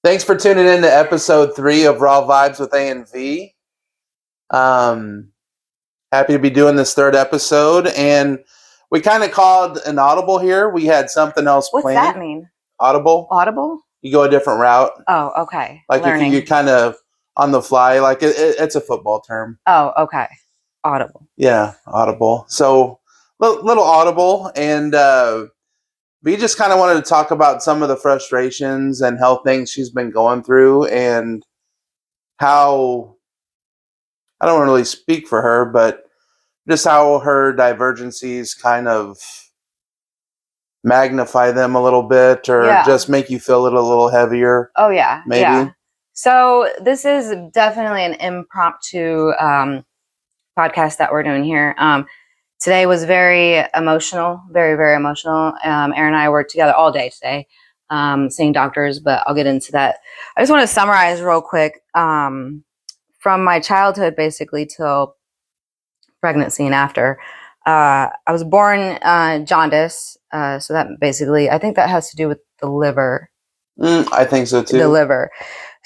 Thanks for tuning in to episode 3 of Raw Vibes with A and V. Happy to be doing this third episode, and we kind of called an audible here. We had something else What's planned. that mean? Audible? Audible? You go a different route. Oh, okay. Like Learning. if you're kind of on the fly, like it's a football term. Oh, okay. Audible. Yeah, audible. So little audible, and we just kind of wanted to talk about some of the frustrations and health things she's been going through, and how I don't really speak for her, but just how her divergencies kind of magnify them a little bit, or just make you feel it a little heavier. Oh, yeah. Maybe. Yeah. So this is definitely an impromptu podcast that we're doing here. Today was very emotional, very, very emotional. Aaron and I worked together all day today, seeing doctors, but I'll get into that. I just want to summarize real quick from my childhood, basically, till pregnancy and after. I was born jaundice, so that basically, I think that has to do with the liver. I think so too. The liver.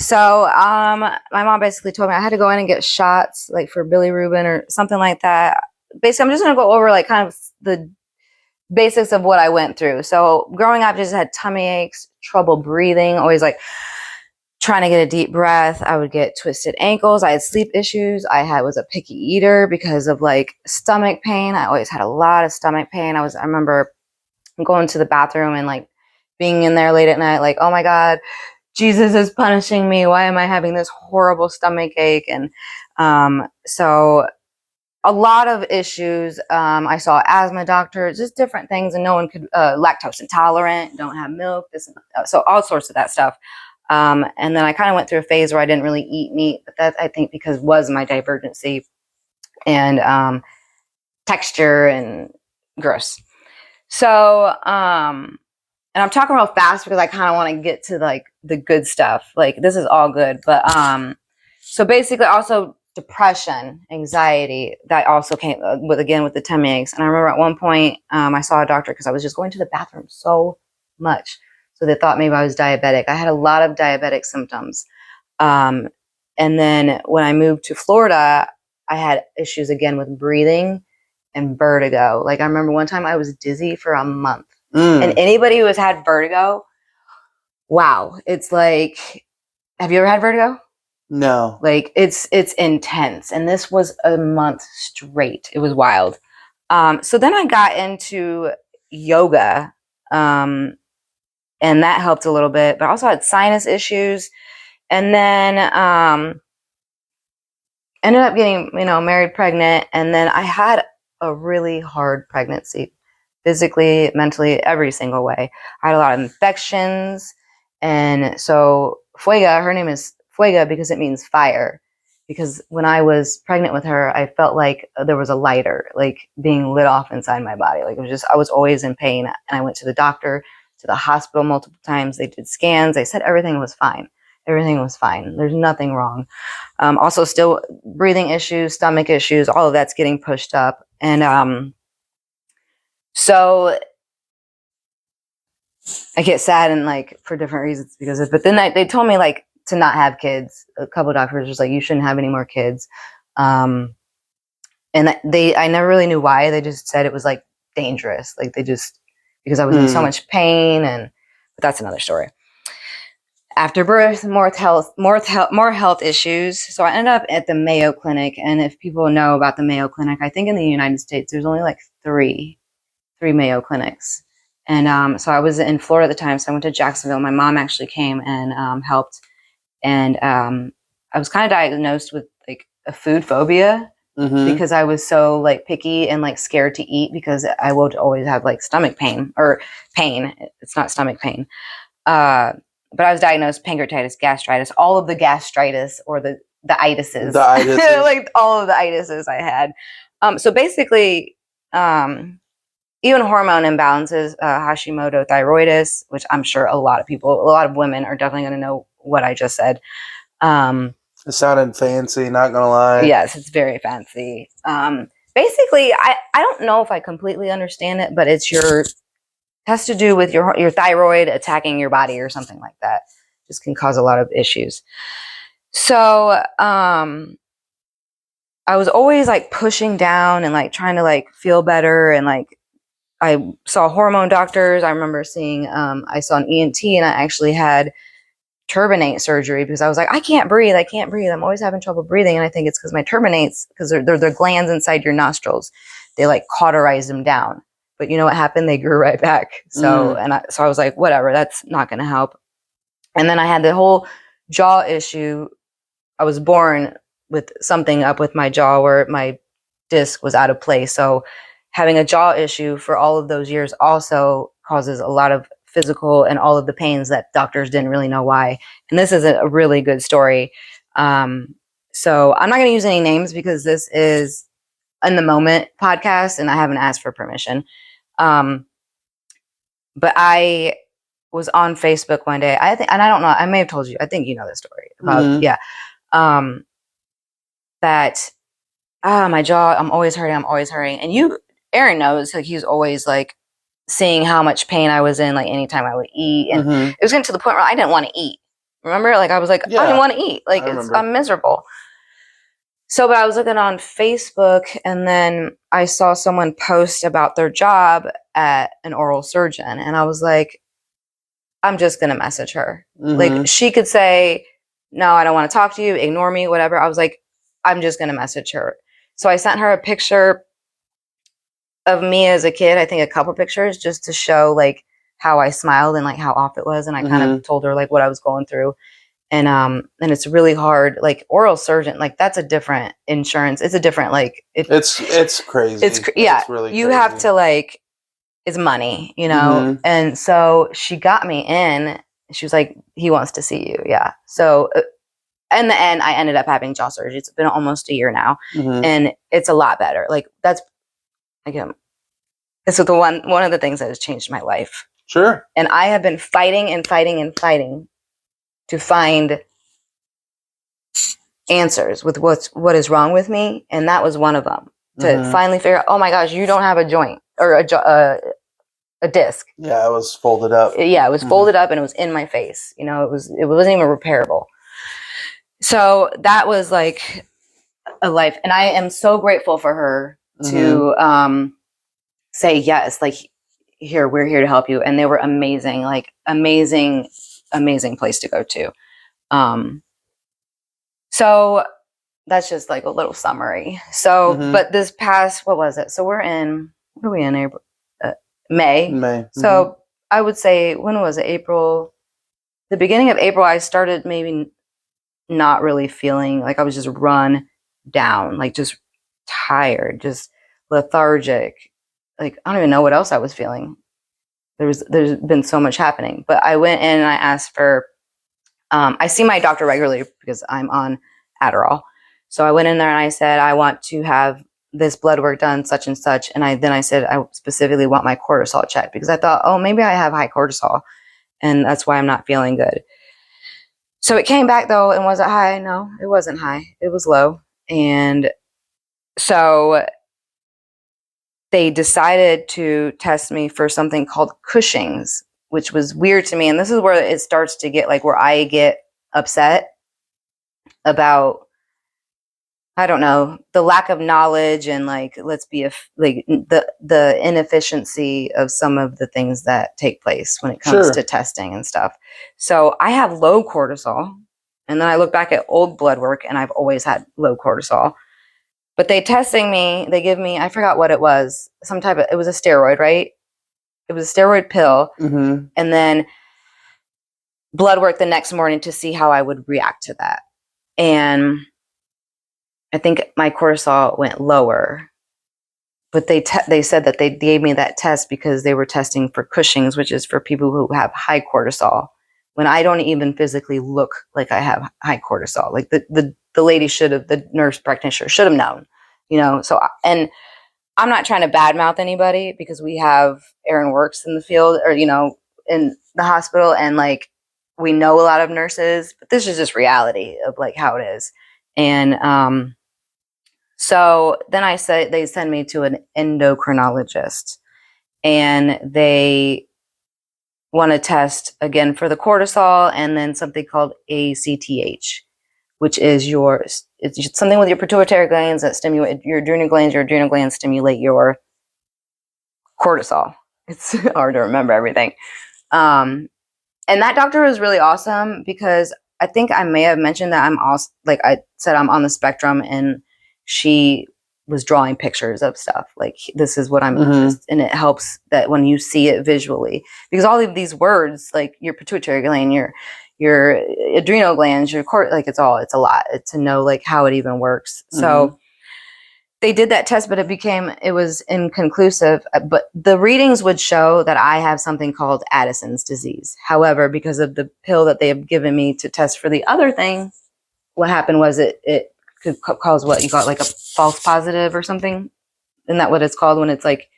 So my mom basically told me I had to go in and get shots, like for bilirubin or something like that. Basically, I'm just going to go over like kind of the basics of what I went through. So growing up, I just had tummy aches, trouble breathing, always like trying to get a deep breath. I would get twisted ankles. I had sleep issues. I was a picky eater because of like stomach pain. I always had a lot of stomach pain. I remember going to the bathroom and like being in there late at night, like, oh my God, Jesus is punishing me. Why am I having this horrible stomach ache? And so a lot of issues. I saw asthma doctors, just different things, and no one could, lactose intolerant, don't have milk, so all sorts of that stuff. And then I kind of went through a phase where I didn't really eat meat, but that I think because was my divergency and texture and gross. So, and I'm talking real fast because I kind of want to get to like the good stuff. Like this is all good, but so basically also depression, anxiety, that also came with the tummy aches. And I remember at one point I saw a doctor because I was just going to the bathroom so much. So they thought maybe I was diabetic. I had a lot of diabetic symptoms. And then when I moved to Florida, I had issues again with breathing and vertigo. Like I remember one time I was dizzy for a month. And anybody who has had vertigo, wow, it's like, have you ever had vertigo? No. Like it's intense. And this was a month straight. It was wild. So then I got into yoga, and that helped a little bit, but I also had sinus issues. And then ended up getting, married, pregnant. And then I had a really hard pregnancy, physically, mentally, every single way. I had a lot of infections. And so Fuega, her name is Fuega because it means fire. Because when I was pregnant with her, I felt like there was a lighter, like being lit off inside my body. Like it was just, I was always in pain. And I went to the doctor, to the hospital multiple times. They did scans. They said everything was fine. Everything was fine. There's nothing wrong. Also still breathing issues, stomach issues, all of that's getting pushed up. And so I get sad and like for different reasons because of it. But then they told me like to not have kids. A couple of doctors was like, you shouldn't have any more kids. And I never really knew why. They just said it was like dangerous. Like because I was in so much pain, but that's another story. After birth, more health issues. So I ended up at the Mayo Clinic. And if people know about the Mayo Clinic, I think in the United States, there's only like three Mayo Clinics. And so I was in Florida at the time. So I went to Jacksonville. My mom actually came and helped. And I was kind of diagnosed with like a food phobia because I was so like picky and like scared to eat because I would always have like stomach pain or pain. It's not stomach pain. But I was diagnosed pancreatitis, gastritis, all of the gastritis or the itises. Like all of the itises I had. So basically, even hormone imbalances, Hashimoto thyroiditis, which I'm sure a lot of women are definitely going to know what I just said. It sounded fancy, not going to lie. Yes, it's very fancy. Basically, I don't know if I completely understand it, but has to do with your thyroid attacking your body or something like that. just can cause a lot of issues. So, I was always like pushing down and like trying to like feel better. And like, I saw hormone doctors. I remember seeing, I saw an ENT, and I actually had turbinate surgery because I was like, I can't breathe. I'm always having trouble breathing. And I think it's because my turbinates, because they're glands inside your nostrils. They like cauterize them down. But you know what happened? They grew right back. So, so I was like, whatever, that's not going to help. And then I had the whole jaw issue. I was born with something up with my jaw where my disc was out of place. So having a jaw issue for all of those years also causes a lot of physical and all of the pains that doctors didn't really know why. And this is a really good story. So I'm not going to use any names because this is in the moment podcast and I haven't asked for permission. But I was on Facebook one day. I think, and I don't know, I may have told you, I think you know this story about, that, my jaw, I'm always hurting. And Aaron knows, like, he's always like seeing how much pain I was in, like anytime I would eat. And it was getting to the point where I didn't want to eat. Remember? Like I was like, I didn't want to eat. Like I'm miserable. So, but I was looking on Facebook and then I saw someone post about their job at an oral surgeon. And I was like, I'm just going to message her. Like she could say, no, I don't want to talk to you, ignore me, whatever. I was like, I'm just going to message her. So I sent her a picture of me as a kid. I think a couple pictures just to show like how I smiled and like how off it was. And I kind of told her like what I was going through. And it's really hard, like oral surgeon, like that's a different insurance. It's a different, like, it's crazy. It's really crazy. You have to like, it's money, you know? And so she got me in. She was like, he wants to see you. Yeah. So in the end, I ended up having jaw surgery. It's been almost a year now and it's a lot better. Like that's, again, this is one of the things that has changed my life. Sure. And I have been fighting to find answers with what is wrong with me. And that was one of them, to finally figure out, oh my gosh, you don't have a joint or a disc. Yeah, it was folded up. Yeah, it was folded up and it was in my face. You know, it wasn't even repairable. So that was like a life. And I am so grateful for her to say, yes, like, here, we're here to help you. And they were amazing, like amazing place to go to. So that's just like a little summary. So, but this past, what was it? So what are we in April? May. So I would say, when was it? April, the beginning of April, I started maybe not really feeling like, I was just run down, like just tired, just lethargic. Like, I don't even know what else I was feeling. There's been so much happening, but I went in and I asked for, I see my doctor regularly because I'm on Adderall. So I went in there and I said, I want to have this blood work done, such and such. And I said, I specifically want my cortisol checked because I thought, oh, maybe I have high cortisol and that's why I'm not feeling good. So it came back though. And was it high? No, it wasn't high. It was low. And so they decided to test me for something called Cushing's, which was weird to me. And this is where it starts to get like, where I get upset about, I don't know, the lack of knowledge and like, like the inefficiency of some of the things that take place when it comes to testing and stuff. So I have low cortisol. And then I look back at old blood work and I've always had low cortisol. But they testing me, they give me, I forgot what it was, it was a steroid, right? It was a steroid pill. And then blood work the next morning to see how I would react to that. And I think my cortisol went lower. But they said that they gave me that test because they were testing for Cushing's, which is for people who have high cortisol, when I don't even physically look like I have high cortisol. Like the lady the nurse practitioner should have known, you know? So, and I'm not trying to badmouth anybody because Aaron works in the field or, you know, in the hospital, and like, we know a lot of nurses, but this is just reality of like how it is. And, so then they send me to an endocrinologist, and they want to test again for the cortisol, and then something called ACTH, which is it's something with your pituitary glands that stimulate your adrenal glands. Your adrenal glands stimulate your cortisol. It's hard to remember everything. And that doctor was really awesome because I think I may have mentioned that I'm also, like I said, I'm on the spectrum, and she was drawing pictures of stuff. Like, this is what I'm, and it helps that when you see it visually, because all of these words, like your pituitary gland, your adrenal glands, your like it's a lot to know like how it even works. So they did that test, but it was inconclusive. But the readings would show that I have something called Addison's disease. However, because of the pill that they have given me to test for the other thing, what happened was it could cause what you got, like a false positive or something. Isn't that what it's called when it's like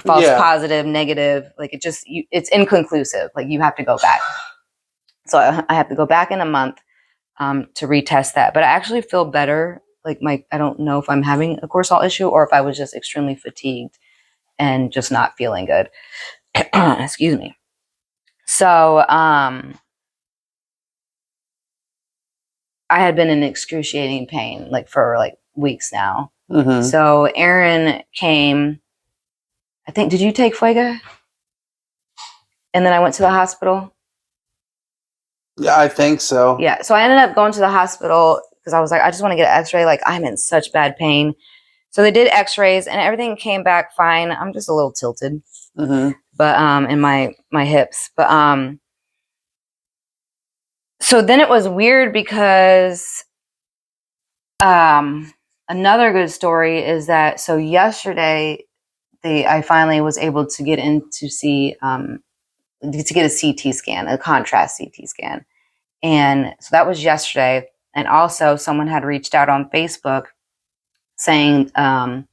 false positive, negative? Like it's inconclusive. Like you have to go back. So I have to go back in a month to retest that. But I actually feel better. Like I don't know if I'm having a cortisol issue or if I was just extremely fatigued and just not feeling good. Excuse me. So I had been in excruciating pain like for like weeks now. So Aaron came. I think, did you take Fuega? And then I went to the hospital. Yeah, I think so. Yeah. So I ended up going to the hospital because I was like, I just want to get an x-ray. Like, I'm in such bad pain. So they did x-rays and everything came back fine. I'm just a little tilted, but in my hips. But so then it was weird because another good story is that, so yesterday I finally was able to get in to see to get a CT scan, a contrast CT scan. And so that was yesterday. And also someone had reached out on Facebook saying that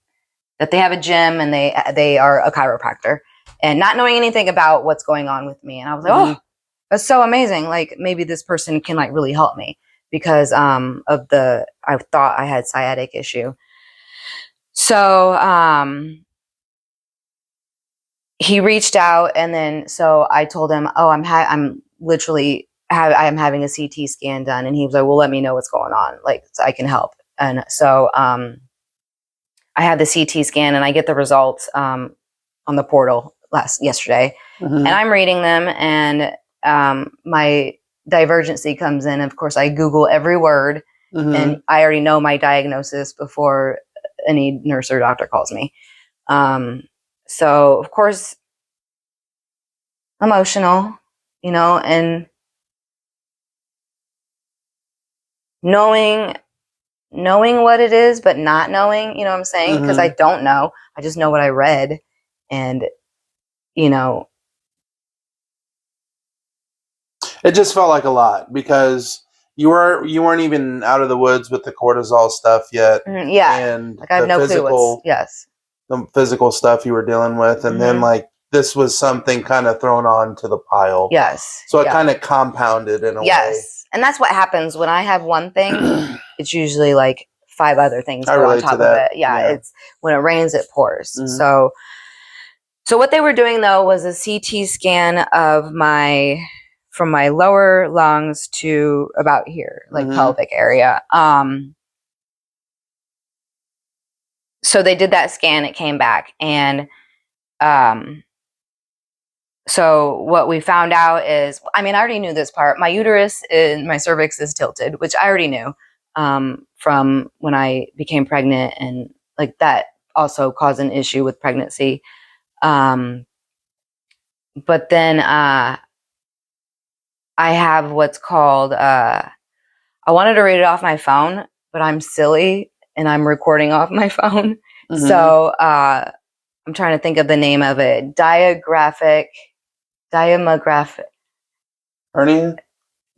they have a gym and they are a chiropractor, and not knowing anything about what's going on with me. And I was like, oh, that's so amazing. Like, maybe this person can like really help me because I thought I had sciatic issue. So he reached out, and then so I told him, oh, I'm having a CT scan done, and he was like, well, let me know what's going on, like, so I can help. And so I had the CT scan, and I get the results on the portal yesterday, and I'm reading them, and my divergency comes in. Of course, I Google every word, and I already know my diagnosis before any nurse or doctor calls me. So of course, emotional, and knowing what it is, but not knowing, what I'm saying? Because I don't know. I just know what I read. And, it just felt like a lot because you weren't even out of the woods with the cortisol stuff yet. Yeah. And like I have no clue the physical stuff you were dealing with. And then like this was something kind of thrown on to the pile. Yes. So it kind of compounded in a way. Yes. And that's what happens when I have one thing. It's usually like 5 other things go on top of it. Yeah. It's when it rains, it pours. So what they were doing though was a CT scan of from my lower lungs to about here, like pelvic area. So they did that scan, it came back. And so what we found out is, I already knew this part. My uterus and my cervix is tilted, which I already knew from when I became pregnant, and like that also caused an issue with pregnancy. But then I have what's called, I wanted to read it off my phone, but I'm silly and I'm recording off my phone. So I'm trying to think of the name of it. Diamographic hernia.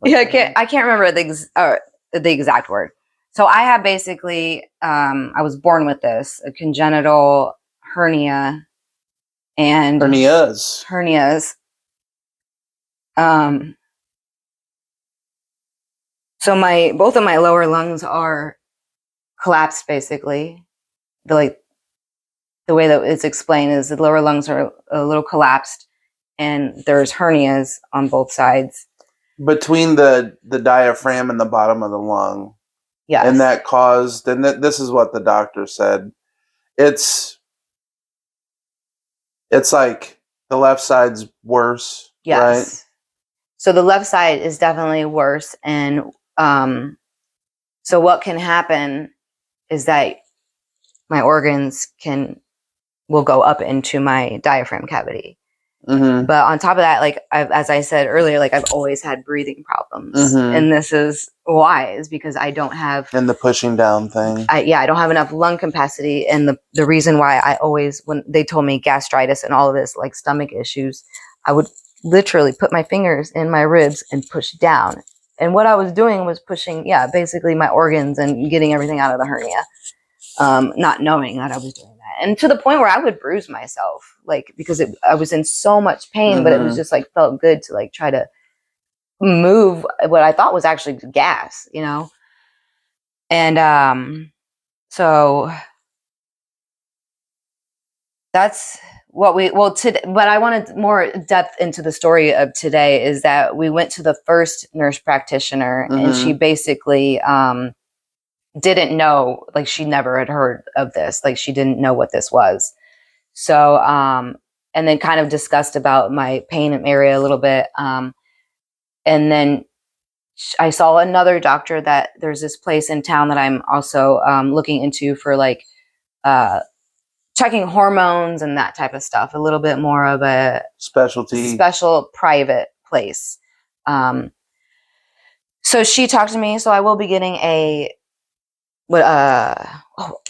Yeah, I can't remember the exact word. So I have basically, I was born with this, a congenital hernia and hernias. So both of my lower lungs are collapsed, basically. The way that it's explained is the lower lungs are a little collapsed, and there's hernias on both sides. Between the diaphragm and the bottom of the lung. Yes. And that caused, and this is what the doctor said. It's like the left side's worse, yes. right? So the left side is definitely worse. And so what can happen is that my organs will go up into my diaphragm cavity. Mm-hmm. But on top of that, like as I said earlier, like I've always had breathing problems, Mm-hmm. and this is why, is because I don't have and the pushing down thing. I don't have enough lung capacity, and the reason why I always, when they told me gastritis and all of this, like stomach issues, I would literally put my fingers in my ribs and push down, and what I was doing was pushing, basically my organs and getting everything out of the hernia, not knowing that I was doing that. And to the point where I would bruise myself, like, because I was in so much pain, but it was just like felt good to like try to move what I thought was actually gas, you know? And so that's what but I wanted more depth into the story of today, is that we went to the first nurse practitioner, and she basically didn't know, like she never had heard of this, like she didn't know what this was. So and then kind of discussed about my pain area a little bit, and then I saw another doctor, that there's this place in town that I'm also looking into for like checking hormones and that type of stuff, a little bit more of a special private place. So she talked to me, so I will be getting a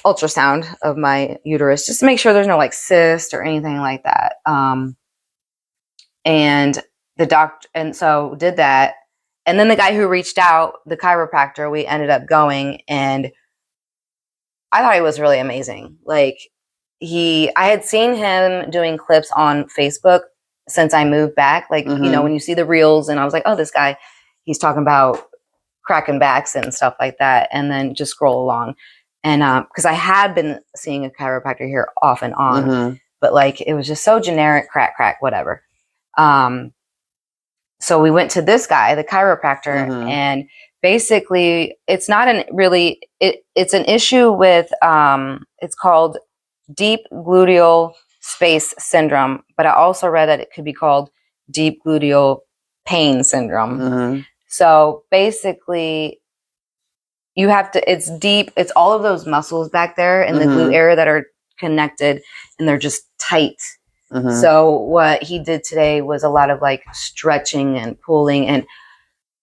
ultrasound of my uterus, just to make sure there's no like cyst or anything like that. And the doctor, and so did that. And then the guy who reached out, the chiropractor, we ended up going, and I thought he was really amazing. Like I had seen him doing clips on Facebook since I moved back. Like, you know, when you see the reels, and I was like, oh, this guy, he's talking about cracking backs and stuff like that. And then just scroll along. And because I had been seeing a chiropractor here off and on, but like it was just so generic, crack, whatever. So we went to this guy, the chiropractor, and basically it's not it's an issue with, it's called deep gluteal space syndrome, but I also read that it could be called deep gluteal pain syndrome. So basically it's deep, it's all of those muscles back there in the glute area that are connected, and they're just tight. So what he did today was a lot of like stretching and pulling and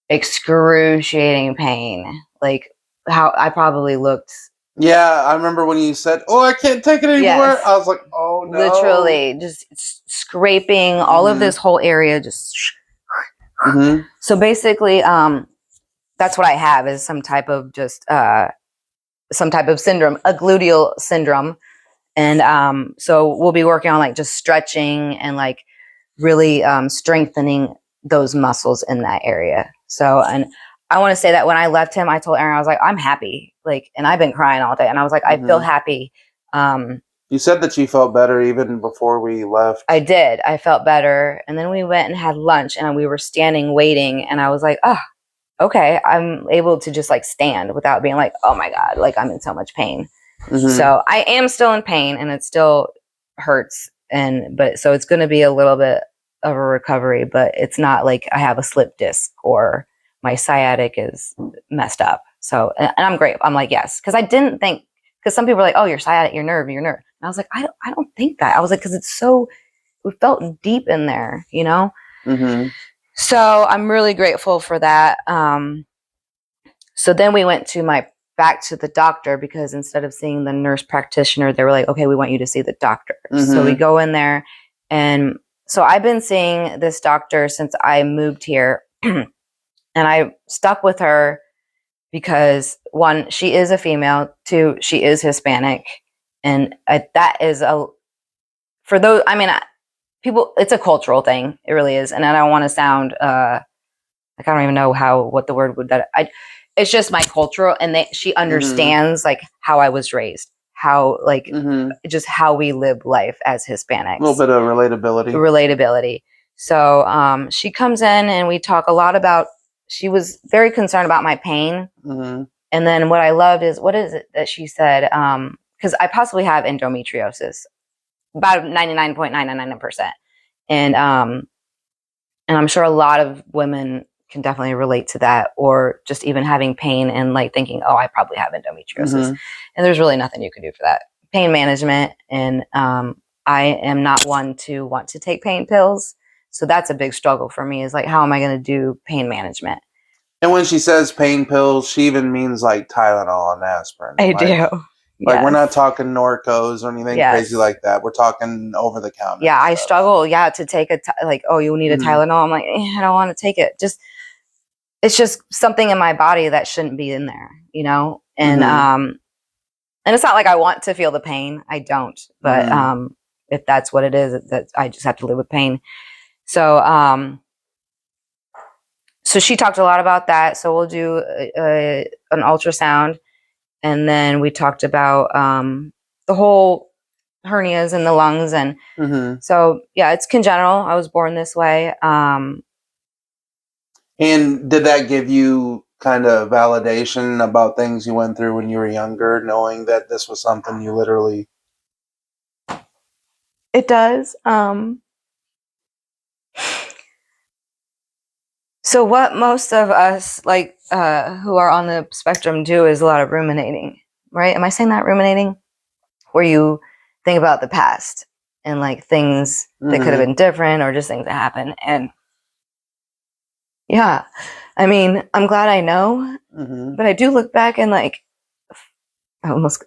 excruciating pain. Like how I probably looked. Yeah, I remember when you said, "Oh, I can't take it anymore." Yes. I was like, "Oh no!" Literally, just scraping all of this whole area. Just so basically, that's what I have, is some type of syndrome, a gluteal syndrome. And so we'll be working on like just stretching and like really strengthening those muscles in that area. So, and I want to say that when I left him, I told Aaron, I was like, I'm happy. Like, and I've been crying all day, and I was like, I feel happy. You said that you felt better even before we left. I did. I felt better. And then we went and had lunch, and we were standing waiting, and I was like, oh, okay. I'm able to just like stand without being like, oh my God, like I'm in so much pain. So I am still in pain, and it still hurts. But so it's going to be a little bit of a recovery, but it's not like I have a slip disc or my sciatic is messed up. So, and I'm great. I'm like, yes. Cause I didn't think, cause some people are like, oh, your sciatic, your nerve. And I was like, I don't think that. I was like, cause it felt deep in there, you know? So I'm really grateful for that. So then we went back to the doctor, because instead of seeing the nurse practitioner, they were like, okay, we want you to see the doctor. So we go in there, and so I've been seeing this doctor since I moved here, and I stuck with her because, one, she is a female, two, she is Hispanic, and that is for those, I mean, people, it's a cultural thing. It really is. And I don't want to sound like I don't even know what the word would it's just my cultural, and she understands like how I was raised, how like just how we live life as Hispanics. A little bit of relatability. So she comes in and we talk a lot about, she was very concerned about my pain. Mm-hmm. And then what I loved is, what is it that she said? Because I possibly have endometriosis, about 99.999%. And I'm sure a lot of women can definitely relate to that, or just even having pain and like thinking, oh, I probably have endometriosis. Mm-hmm. And there's really nothing you can do for that. Pain management. And I am not one to want to take pain pills. So that's a big struggle for me, is like, how am I going to do pain management? And when she says pain pills, she even means like Tylenol and aspirin. I like, do. Like Yes. we're not talking Norcos or anything Yes. crazy like that. We're talking over the counter. Yeah, I stuff. struggle. Yeah, to take like, oh, you need a Tylenol. I'm like, I don't want to take it. It's just something in my body that shouldn't be in there, you know. And and it's not like I want to feel the pain. I don't. But if that's what it is, that I just have to live with pain. So so she talked a lot about that. So we'll do an ultrasound, and then we talked about the whole hernias in the lungs, and so yeah, it's congenital. I was born this way. And did that give you kind of validation about things you went through when you were younger, knowing that this was something you literally? It does. So what most of us, like, who are on the spectrum do is a lot of ruminating, right? Am I saying that, ruminating? Where you think about the past and like things that could have been different, or just things that happen. And yeah, I mean, I'm glad I know, but I do look back and like, almost,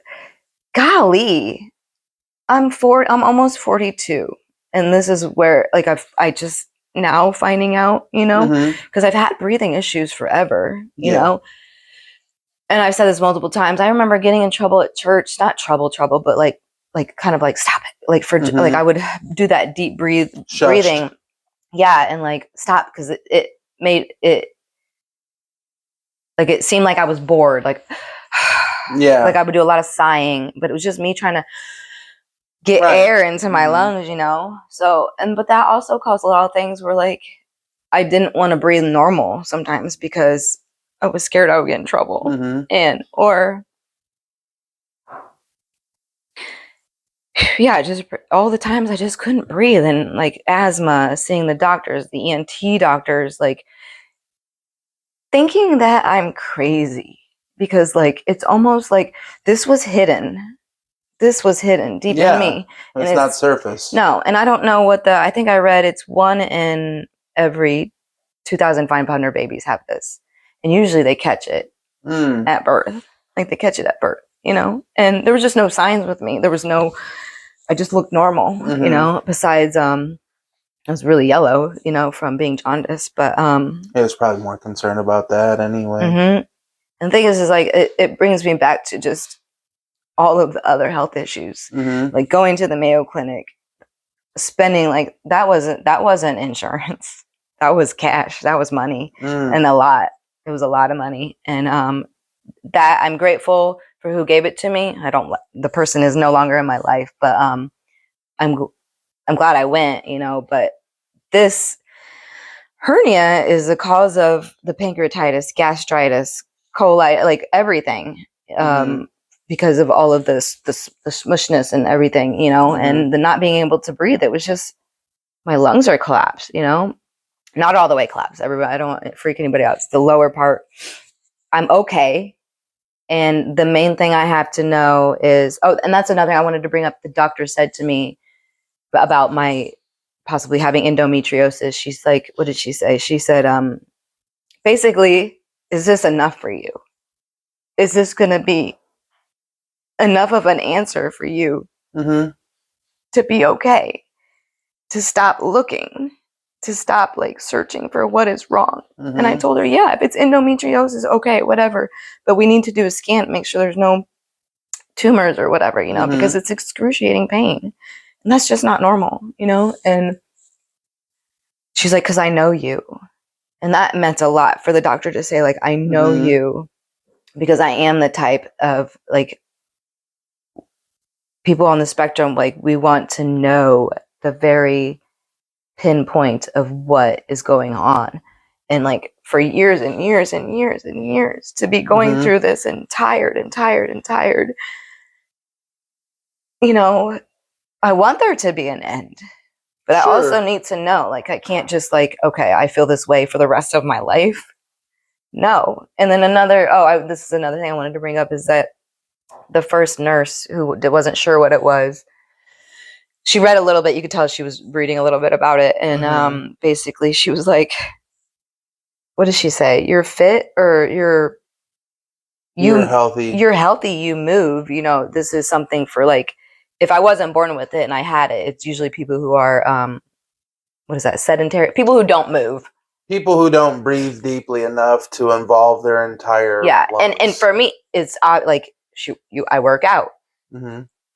golly, I'm almost 42. And this is where like I just now finding out, you know, because I've had breathing issues forever, you know. And I've said this multiple times. I remember getting in trouble at church, not trouble, but like kind of like, stop it. Like for like, I would do that deep breathing. Yeah. And like, stop. Cause it made it, like, it seemed like I was bored. Like, like I would do a lot of sighing, but it was just me trying to get air into my lungs, you know? So, but that also caused a lot of things where like, I didn't want to breathe normal sometimes because I was scared I would get in trouble. And, or, yeah, just all the times I just couldn't breathe, and like asthma, seeing the doctors, the ENT doctors, like thinking that I'm crazy because like, it's almost like this was hidden. This was hidden deep in me. It's not surface. No. And I don't know what I think I read it's 1 in every 2,500 babies have this. And usually they catch it at birth. Like they catch it at birth, you know? And there was just no signs with me. There was no, I just looked normal, you know, besides, I was really yellow, you know, from being jaundiced, but, it was probably more concerned about that anyway. And the thing is like, it brings me back to just all of the other health issues, like going to the Mayo Clinic, spending like, that wasn't insurance. That was cash. That was money, and a lot. It was a lot of money. And, that I'm grateful for who gave it to me. The person is no longer in my life, but, I'm glad I went, you know, but this hernia is the cause of the pancreatitis, gastritis, coli, like everything, because of all of the smushness and everything, you know, and the not being able to breathe. It was just, my lungs are collapsed, you know, not all the way collapsed. Everybody, I don't want to freak anybody out. It's the lower part. I'm okay. And the main thing I have to know is, oh, and that's another thing I wanted to bring up. The doctor said to me about my possibly having endometriosis. She's like, what did she say? She said, basically, is this enough for you? Is this going to be enough of an answer for you to be okay? To stop looking, to stop like searching for what is wrong. And I told her, yeah, if it's endometriosis, okay, whatever. But we need to do a scan, make sure there's no tumors or whatever, you know, because it's excruciating pain. And that's just not normal, you know? And she's like, because I know you. And that meant a lot for the doctor to say, like, I know you, because I am the type of like people on the spectrum, like we want to know the very pinpoint of what is going on. And like for years and years and years and years to be going through this and tired and tired and tired, you know, I want there to be an end. But Sure. I also need to know, like, I can't just like, okay, I feel this way for the rest of my life. No. And then this is another thing I wanted to bring up is that the first nurse who wasn't sure what it was, she read a little bit. You could tell she was reading a little bit about it. And basically she was like, what did she say? You're fit or you're healthy. You're healthy. You move. You know, this is something for like, if I wasn't born with it and I had it, it's usually people who are, what is that? Sedentary. People who don't move. People who don't breathe deeply enough to involve their entire lungs. And for me, it's like I work out.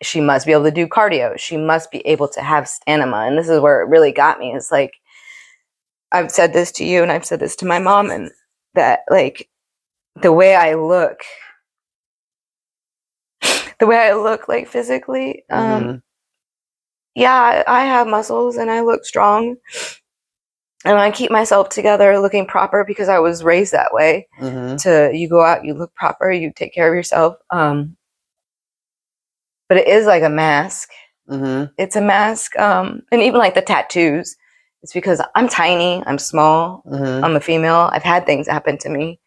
She must be able to do cardio. She must be able to have stamina. And this is where it really got me. It's like, I've said this to you and I've said this to my mom, and that like the way I look like physically, yeah, I have muscles and I look strong and I keep myself together looking proper because I was raised that way. You go out, you look proper, you take care of yourself. But it is like a mask. It's a mask. And even like the tattoos, it's because I'm tiny, I'm small, I'm a female. I've had things happen to me.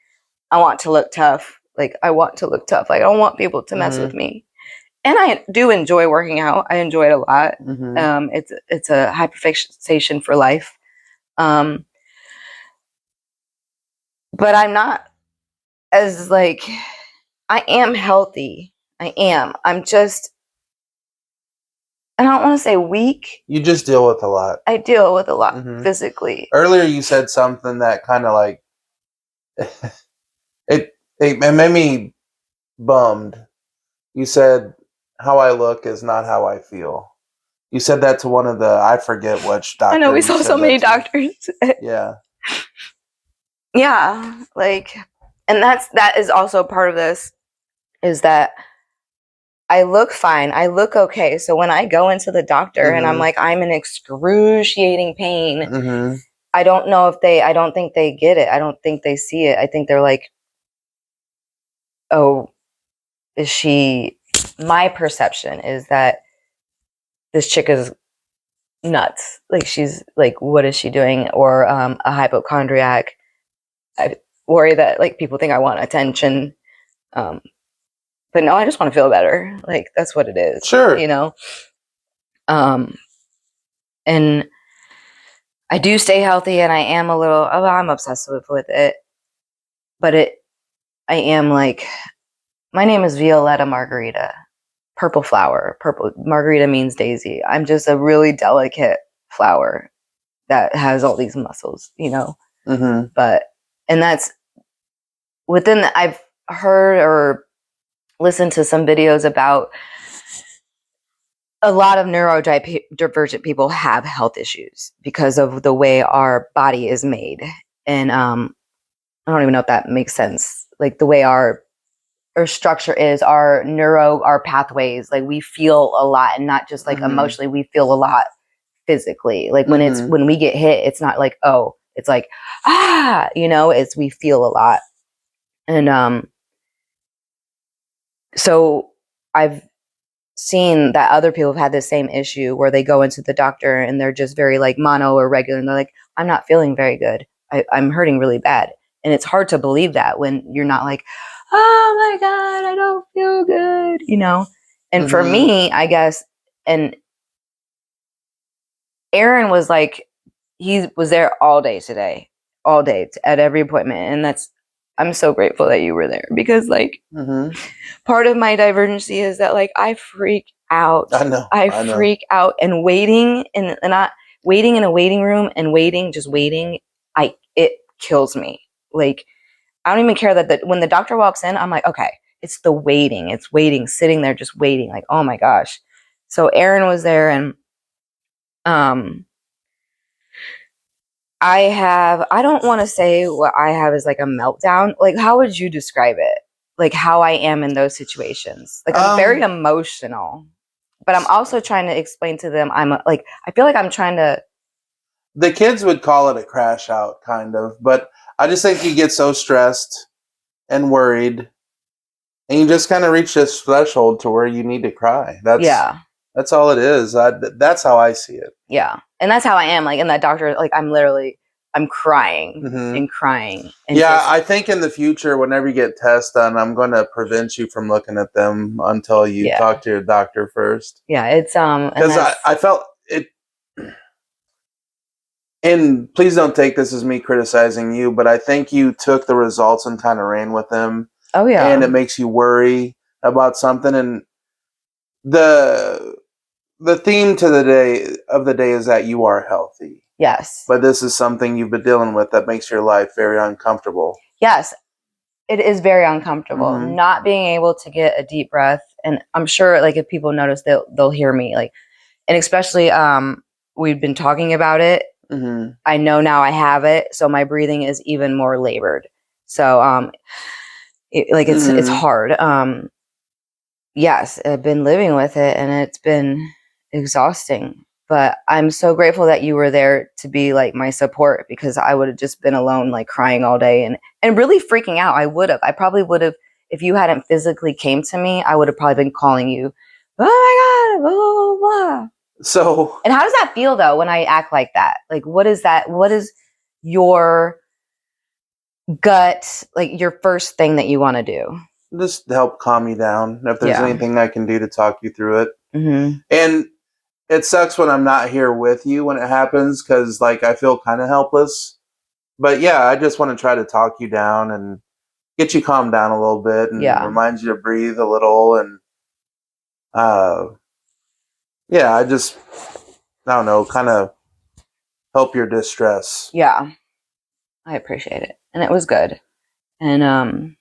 I want to look tough. Like I don't want people to mess with me. And I do enjoy working out. I enjoy it a lot. It's a hyperfixation for life. But I'm not as like, I am healthy. I am. I'm just, I don't want to say weak. You just deal with a lot. I deal with a lot physically. Earlier you said something that kind of like, it made me bummed. You said, how I look is not how I feel. You said that to one of I forget which doctor. I know, we saw so many doctors. Yeah. Yeah, like, and that is also part of this, is that I look fine. I look okay. So when I go into the doctor and I'm like, I'm in excruciating pain, I don't think they get it. I don't think they see it. I think they're like, oh, my perception is that this chick is nuts. Like, she's like, what is she doing? Or a hypochondriac. I worry that like people think I want attention. But no, I just want to feel better. Like, that's what it is. Sure. You know? And I do stay healthy, and I am I'm obsessed with it. But I am like, my name is Violetta Margarita. Purple flower. Purple Margarita means daisy. I'm just a really delicate flower that has all these muscles, you know? But, and that's I've heard or listened to some videos about a lot of neurodivergent people have health issues because of the way our body is made. And I don't even know if that makes sense. Like the way our structure is, our pathways, like we feel a lot, and not just like emotionally, we feel a lot physically. Like when we get hit, it's not like, oh, it's like, you know, we feel a lot. And so I've seen that other people have had the same issue where they go into the doctor and they're just very like mono or regular, and they're like, I'm not feeling very good. I'm hurting really bad. And it's hard to believe that when you're not like, oh my God, I don't feel good, you know? And for me, I guess, and Aaron was like, he was there all day today, all day at every appointment. And I'm so grateful that you were there, because like part of my divergency is that like I freak out. I freak out, and waiting and not waiting in a waiting room and just waiting. It kills me. Like, I don't even care that when the doctor walks in, I'm like, okay, it's the waiting. It's waiting, sitting there, just waiting. Like, oh my gosh. So Aaron was there, and I don't want to say what I have is like a meltdown. Like, how would you describe it? Like how I am in those situations. Like, I'm very emotional, but I'm also trying to explain to them, I feel like I'm trying to the kids would call it a crash out, kind of, but I just think you get so stressed and worried, and you just kind of reach this threshold to where you need to cry. That's all it is. That's how I see it. Yeah. And that's how I am. Like in that doctor, like I'm crying and crying. And yeah, I think in the future, whenever you get tests done, I'm going to prevent you from looking at them until you talk to your doctor first. Yeah, it's because I felt it. And please don't take this as me criticizing you, but I think you took the results and kind of ran with them. Oh yeah, and it makes you worry about something. And the theme to the day is that you are healthy. Yes, but this is something you've been dealing with that makes your life very uncomfortable. Yes, it is very uncomfortable not being able to get a deep breath. And I'm sure, like, if people notice, they'll hear me, like, and especially we've been talking about it. I know now I have it, so my breathing is even more labored. So it's hard. Yes, I've been living with it, and it's been exhausting. But I'm so grateful that you were there to be like my support, because I would have just been alone, like crying all day and really freaking out. I probably would have, if you hadn't physically came to me, I would have probably been calling you, oh my God, blah, blah, blah. So, and how does that feel though when I act like that? Like, what is that? What is your gut, like your first thing that you want to do? Just help calm you down. If there's anything I can do to talk you through it. And it sucks when I'm not here with you when it happens, because like I feel kind of helpless. But yeah, I just want to try to talk you down and get you calmed down a little bit, and remind you to breathe a little. And yeah, I don't know, kind of help your distress. Yeah, I appreciate it, and it was good. And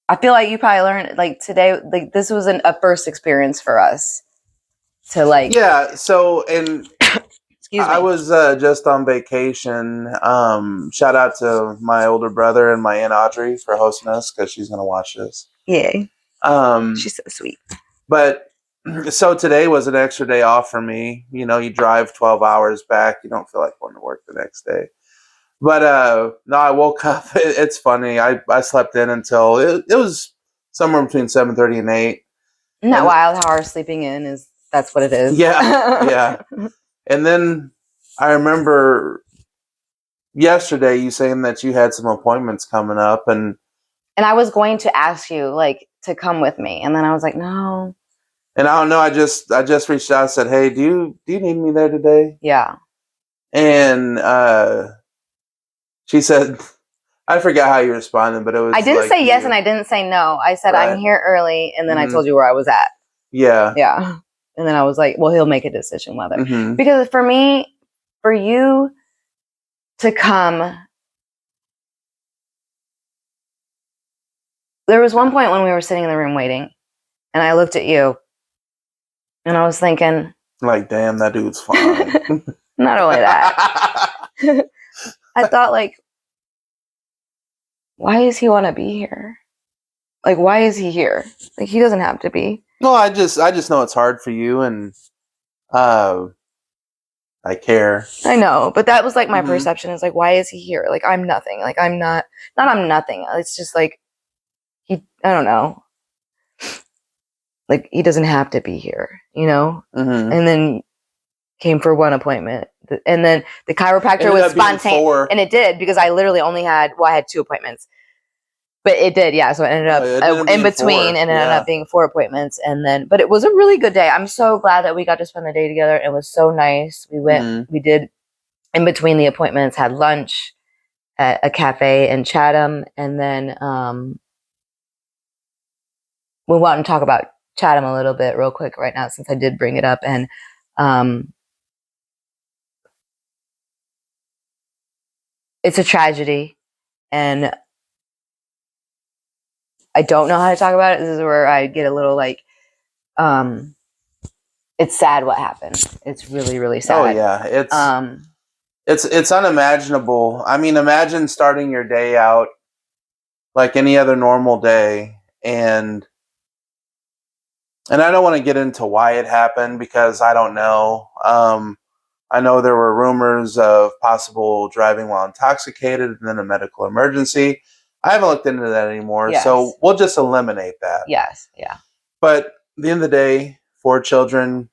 I feel like you probably learned, like, today, like this was a first experience for us to like. Yeah. So, and excuse me, I was just on vacation. Shout out to my older brother and my Aunt Audrey for hosting us, because she's gonna watch this. Yeah. She's so sweet. But so today was an extra day off for me. You know, you drive 12 hours back, you don't feel like going to work the next day. But no, I woke up. It's funny. I slept in until it was somewhere between 7:30 and 8. Isn't that wild how our sleeping in is, that's what it is? Yeah. Yeah. And then I remember yesterday you saying that you had some appointments coming up, and I was going to ask you like to come with me, and then I was like, no. And I don't know, I just reached out and said, hey, do you need me there today? Yeah. And she said, I forgot how you responded, but it was, I didn't say yes and I didn't say no. I said, I'm here early, and then I told you where I was at. Yeah. Yeah. And then I was like, well, he'll make a decision whether. Because for me, for you to come, there was one point when we were sitting in the room waiting, and I looked at you, and I was thinking, like, damn, that dude's fine. Not only that, I thought, like, why does he want to be here? Like, why is he here? Like, he doesn't have to be. No, I just know it's hard for you, and I care. I know, but that was like my perception. Is like, why is he here? Like, I'm nothing. Like, I'm nothing. It's just like, I don't know. Like, he doesn't have to be here, you know? And then came for one appointment. And then the chiropractor was spontaneous. And it did, because I literally only had, I had 2 appointments. But it did, yeah. So it ended up in between, and it ended up being 4 appointments. And then, but it was a really good day. I'm so glad that we got to spend the day together. It was so nice. We went, we did, in between the appointments, had lunch at a cafe in Chatham. And then we want to talk about Chatham a little bit real quick right now, since I did bring it up. And it's a tragedy. And I don't know how to talk about it. This is where I get a little like, it's sad what happened. It's really, really sad. Oh yeah, it's unimaginable. I mean, imagine starting your day out like any other normal day, and I don't want to get into why it happened, because I don't know. I know there were rumors of possible driving while intoxicated and then a medical emergency. I haven't looked into that anymore, Yes. so we'll just eliminate that. Yes. Yeah. But at the end of the day, 4 children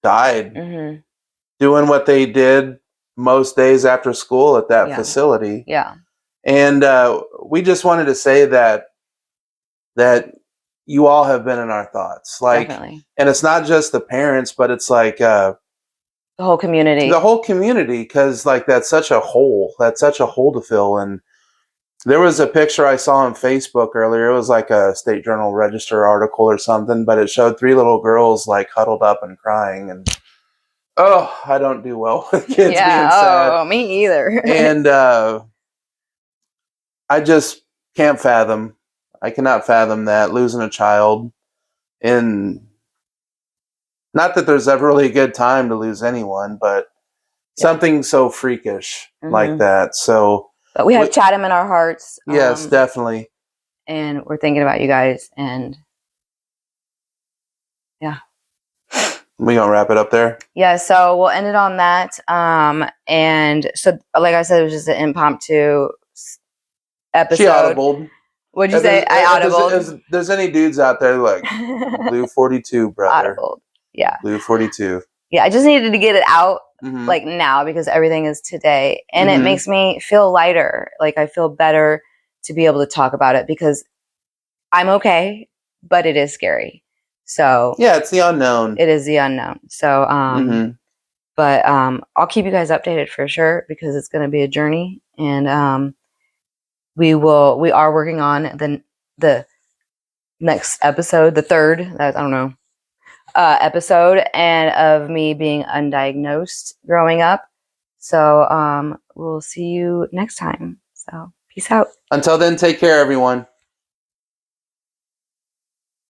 died Mm-hmm. doing what they did most days after school at that Yeah. facility. Yeah. And we just wanted to say that you all have been in our thoughts. Like, Definitely. and it's not just the parents, but it's like The whole community. the whole community, because like that's such a hole to fill. And there was a picture I saw on Facebook earlier. It was like a State Journal Register article or something, but it showed 3 little girls like huddled up and crying. And oh, I don't do well with kids being sad. Oh, me either. And I just can't fathom. I cannot fathom that, losing a child. And not that there's ever really a good time to lose anyone, but something so freakish like that. So, but we have Chatham in our hearts. Yes, definitely. And we're thinking about you guys. And yeah. We gonna wrap it up there? Yeah, so we'll end it on that. And so, like I said, it was just an impromptu episode. She audibled. What'd you say? I audibled. If there's any dudes out there like Blue 42, brother. Audibled. Yeah. Blue 42. Yeah, I just needed to get it out like now because everything is today. And it makes me feel lighter. Like I feel better to be able to talk about it because I'm okay, but it is scary. So yeah, it's the unknown. It is the unknown. So but I'll keep you guys updated for sure because it's going to be a journey. And we are working on the next episode, the third, I don't know, episode, and of me being undiagnosed growing up. So we'll see you next time. So peace out. Until then, take care, everyone.